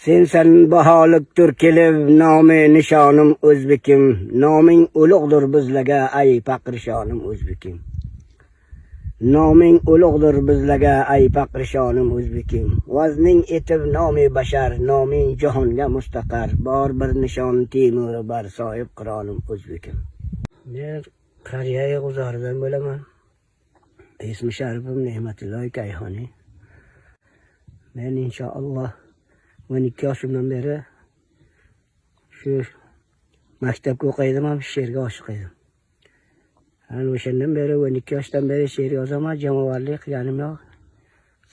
Sensan baholikdir kelib nomi nishonim o'zbekim. Noming ulug'dir bizlarga ay faqrishonim o'zbekim. Noming ulug'dir bizlarga ay faqrishonim o'zbekim. Vazning etib nomi bashar, noming jahonga mustaqar. Bor bir nishon Temur bar sohib qironim o'zbekim. Men qariya g'uzoridan bo'laman. Ismi sharifim Ne'matullo Kayhoni. Men inshaalloh 12 yoshimdan beri shu maktabga o'qiydim, ham she'rga oshiq edim. Ana o'shandan beri 12 yoshdan beri she'r yozaman, jamoatchilik qilganim yo'q.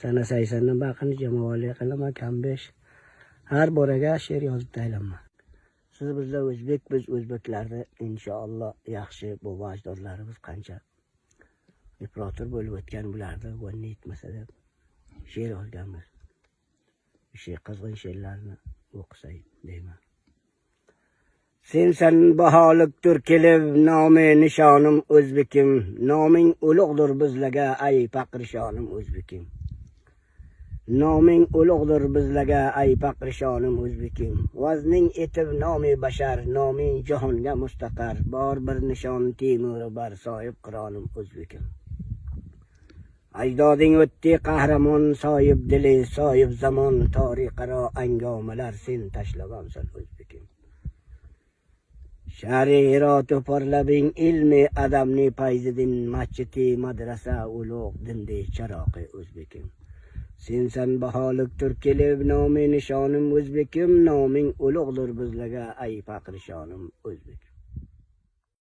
Sana 80dan baqini jamoatchilik qilaman, kam 5. Har boraga she'r yozib taylanman. Siz bizlar o'zbek, biz o'zbeklarda inshaalloh yaxshi bu ajdodlarimiz qancha imperator bo'lib o'tgan bularda o'rni yetmasa deb she'r yozganmiz. Qizg'in she'rlarni o'qisay deyman. Sensan baholikdir kelib nomi nishonim o'zbekim. Noming ulug'dir bizlarga ay faqrishonim o'zbekim. Noming ulug'dir bizlarga ay faqrishonim o'zbekim. Vazning etib nomi bashar, noming jahonga mustaqar. Bor bir nishon Temur bar sohib qironim o'zbekim. Ajdoding o'tdi qahramon, sohib dili, sohib zamon, tariqaro angomalar sen tashlabamsan o'zbekim. Shari'at parlabing ilmi adamni payzidin, masjidi madrasa ulug' dindi charoqi o'zbekim. Sensan baholikdir kelib nomi nishonim o'zbekim. Noming ulug'dir bizlarga ay faqrishonim o'zbekim.